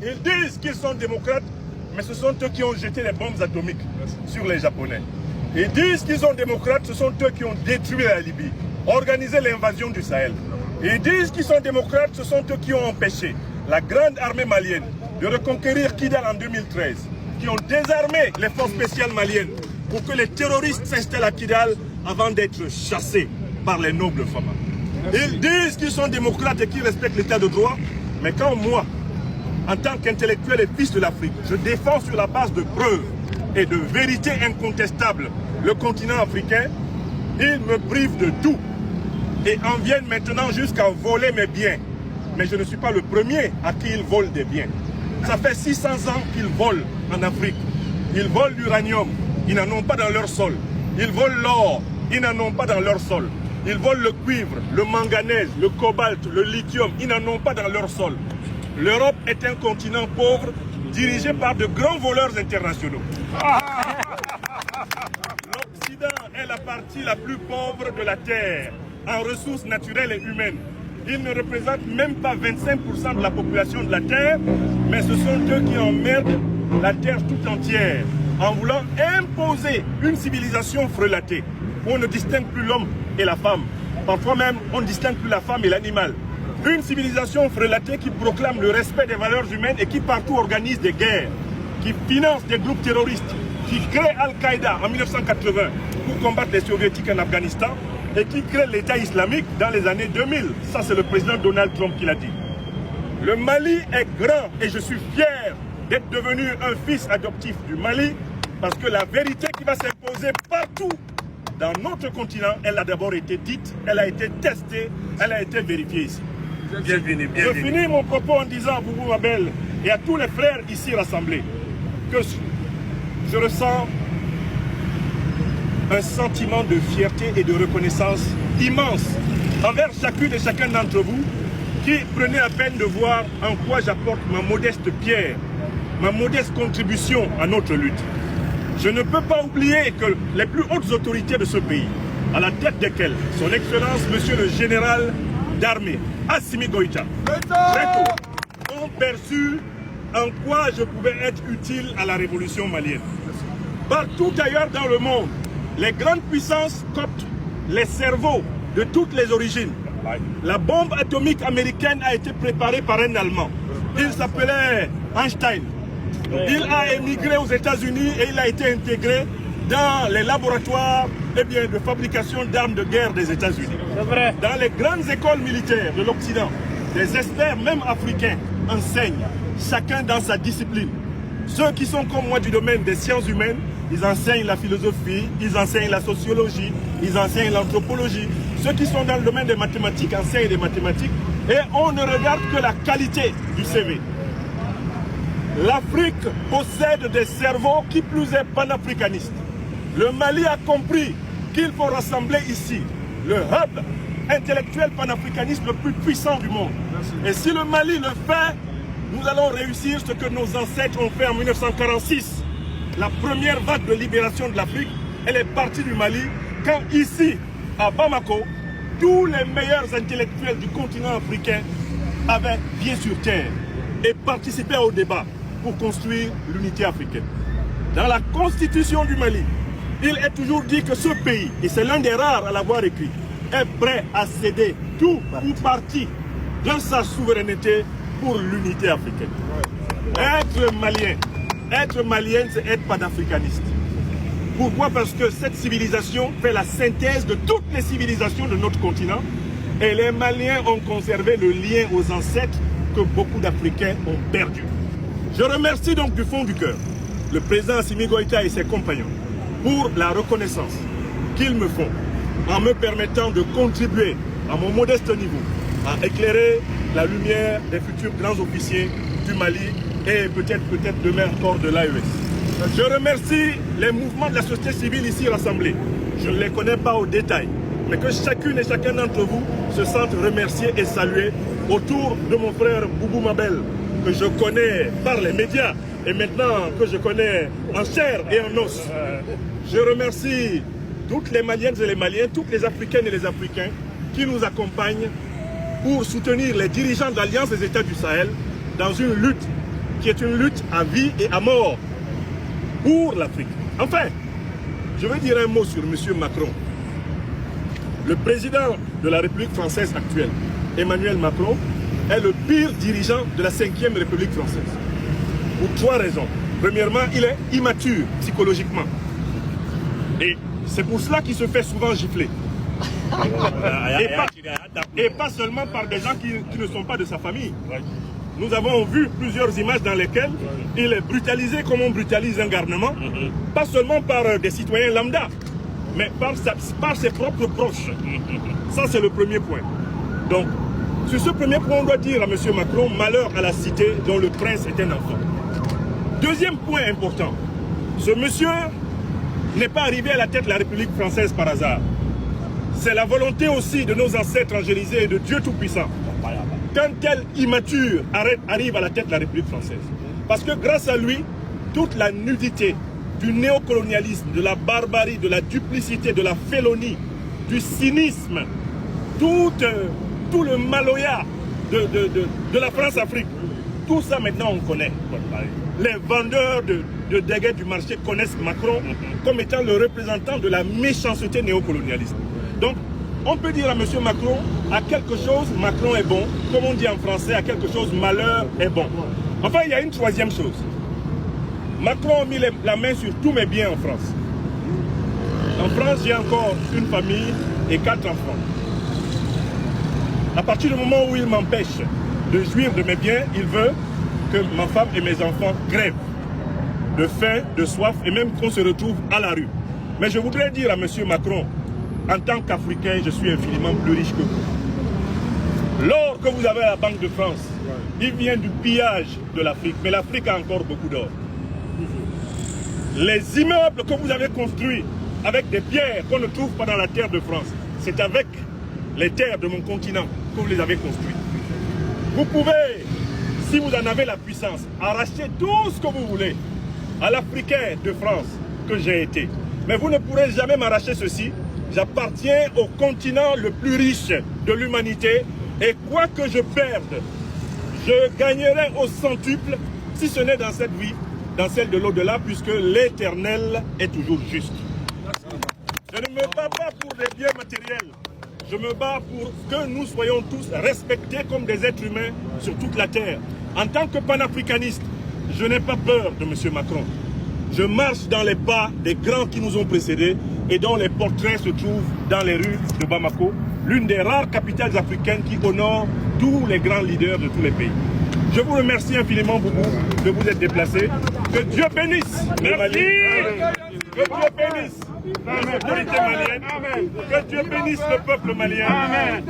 Ils disent qu'ils sont démocrates, mais ce sont eux qui ont jeté les bombes atomiques sur les Japonais. Ils disent qu'ils sont démocrates, ce sont eux qui ont détruit la Libye, organisé l'invasion du Sahel. Ils disent qu'ils sont démocrates, ce sont eux qui ont empêché la grande armée malienne de reconquérir Kidal en 2013, qui ont désarmé les forces spéciales maliennes pour que les terroristes s'installent à Kidal avant d'être chassés par les nobles Fama. Ils disent qu'ils sont démocrates et qu'ils respectent l'état de droit, mais quand moi, en tant qu'intellectuel et fils de l'Afrique, je défends sur la base de preuves et de vérités incontestables le continent africain, ils me privent de tout et en viennent maintenant jusqu'à voler mes biens. Mais je ne suis pas le premier à qui ils volent des biens. Ça fait 600 ans qu'ils volent en Afrique. Ils volent l'uranium, ils n'en ont pas dans leur sol. Ils volent l'or, ils n'en ont pas dans leur sol. Ils volent le cuivre, le manganèse, le cobalt, le lithium, ils n'en ont pas dans leur sol. L'Europe est un continent pauvre dirigé par de grands voleurs internationaux. L'Occident est la partie la plus pauvre de la Terre en ressources naturelles et humaines. Ils ne représentent même pas 25% de la population de la Terre, mais ce sont eux qui emmerdent la Terre tout entière en voulant imposer une civilisation frelatée où on ne distingue plus l'homme et la femme. Parfois même, on ne distingue plus la femme et l'animal. Une civilisation frelatée qui proclame le respect des valeurs humaines et qui partout organise des guerres, qui finance des groupes terroristes, qui crée Al-Qaïda en 1980 pour combattre les soviétiques en Afghanistan et qui crée l'État islamique dans les années 2000. Ça, c'est le président Donald Trump qui l'a dit. Le Mali est grand et je suis fier d'être devenu un fils adoptif du Mali parce que la vérité qui va s'imposer partout dans notre continent, elle a d'abord été dite, elle a été testée, elle a été vérifiée ici. Bienvenue, Je finis mon propos en disant à Boubou Mabel et à tous les frères ici rassemblés que je ressens un sentiment de fierté et de reconnaissance immense envers chacune et chacun d'entre vous qui prenez la peine de voir en quoi j'apporte ma modeste pierre, ma modeste contribution à notre lutte. Je ne peux pas oublier que les plus hautes autorités de ce pays, à la tête desquelles son Excellence, Monsieur le Général d'armée, Assimi Goïta, très tôt, ont perçu en quoi je pouvais être utile à la révolution malienne. Partout ailleurs dans le monde, les grandes puissances coptent les cerveaux de toutes les origines. La bombe atomique américaine a été préparée par un Allemand. Il s'appelait Einstein. Il a émigré aux États-Unis et il a été intégré dans les laboratoires de fabrication d'armes de guerre des États-Unis. Dans les grandes écoles militaires de l'Occident, des experts, même africains, enseignent, chacun dans sa discipline. Ceux qui sont comme moi du domaine des sciences humaines, ils enseignent la philosophie, ils enseignent la sociologie, ils enseignent l'anthropologie. Ceux qui sont dans le domaine des mathématiques enseignent les mathématiques et on ne regarde que la qualité du CV. L'Afrique possède des cerveaux qui plus est panafricanistes. Le Mali a compris qu'il faut rassembler ici le hub intellectuel panafricaniste le plus puissant du monde. Et si le Mali le fait, nous allons réussir ce que nos ancêtres ont fait en 1946. La première vague de libération de l'Afrique, elle est partie du Mali quand ici, à Bamako, tous les meilleurs intellectuels du continent africain avaient pied sur terre et participaient au débat pour construire l'unité africaine. Dans la constitution du Mali, il est toujours dit que ce pays, et c'est l'un des rares à l'avoir écrit, est prêt à céder tout ou partie de sa souveraineté pour l'unité africaine. Être malien, c'est être panafricaniste. Pourquoi? Parce que cette civilisation fait la synthèse de toutes les civilisations de notre continent et les Maliens ont conservé le lien aux ancêtres que beaucoup d'Africains ont perdu. Je remercie donc du fond du cœur le président Assimi Goïta et ses compagnons pour la reconnaissance qu'ils me font en me permettant de contribuer à mon modeste niveau à éclairer la lumière des futurs grands officiers du Mali et peut-être demain encore de l'AES. Je remercie les mouvements de la société civile ici rassemblés. Je ne les connais pas au détail, mais que chacune et chacun d'entre vous se sente remercié et salué autour de mon frère Boubou Mabel, que je connais par les médias et maintenant que je connais en chair et en os. Je remercie toutes les Maliennes et les Maliens, toutes les Africaines et les Africains qui nous accompagnent pour soutenir les dirigeants de l'Alliance des États du Sahel dans une lutte qui est une lutte à vie et à mort pour l'Afrique. Enfin, je veux dire un mot sur M. Macron. Le président de la République française actuelle, Emmanuel Macron, est le pire dirigeant de la 5e République française. Pour 3 raisons. Premièrement, il est immature psychologiquement. Et c'est pour cela qu'il se fait souvent gifler. Et pas seulement par des gens qui ne sont pas de sa famille. Nous avons vu plusieurs images dans lesquelles il est brutalisé comme on brutalise un garnement, pas seulement par des citoyens lambda, mais par ses propres proches. Ça, c'est le premier point. Donc, sur ce premier point, on doit dire à M. Macron, malheur à la cité dont le prince est un enfant. Deuxième point important, ce monsieur n'est pas arrivé à la tête de la République française par hasard. C'est la volonté aussi de nos ancêtres angélisés et de Dieu Tout-Puissant. Qu'un tel immature arrive à la tête de la République française. Parce que grâce à lui, toute la nudité du néocolonialisme, de la barbarie, de la duplicité, de la félonie, du cynisme, tout le maloya de la France-Afrique, tout ça maintenant on connaît. Les vendeurs de déguets du marché connaissent Macron comme étant le représentant de la méchanceté néocolonialiste. Donc, on peut dire à M. Macron, à quelque chose, Macron est bon. Comme on dit en français, à quelque chose, malheur est bon. Enfin, il y a une troisième chose. Macron a mis la main sur tous mes biens en France. En France, j'ai encore une famille et 4 enfants. À partir du moment où il m'empêche de jouir de mes biens, il veut que ma femme et mes enfants crèvent de faim, de soif et même qu'on se retrouve à la rue. Mais je voudrais dire à M. Macron, en tant qu'Africain, je suis infiniment plus riche que vous. L'or que vous avez à la Banque de France, il vient du pillage de l'Afrique, mais l'Afrique a encore beaucoup d'or. Les immeubles que vous avez construits avec des pierres qu'on ne trouve pas dans la terre de France, c'est avec les terres de mon continent que vous les avez construites. Vous pouvez, si vous en avez la puissance, arracher tout ce que vous voulez à l'Africain de France que j'ai été. Mais vous ne pourrez jamais m'arracher ceci. J'appartiens au continent le plus riche de l'humanité et quoi que je perde, je gagnerai au centuple, si ce n'est dans cette vie, dans celle de l'au-delà, puisque l'éternel est toujours juste. Je ne me bats pas pour des biens matériels. Je me bats pour que nous soyons tous respectés comme des êtres humains sur toute la terre. En tant que panafricaniste, je n'ai pas peur de M. Macron. Je marche dans les pas des grands qui nous ont précédés et dont les portraits se trouvent dans les rues de Bamako, l'une des rares capitales africaines qui honore tous les grands leaders de tous les pays. Je vous remercie infiniment, Boubou, de vous être déplacé. Que Dieu bénisse le Mali. Que Dieu bénisse l'autorité malienne. Que Dieu bénisse le peuple malien. Amen.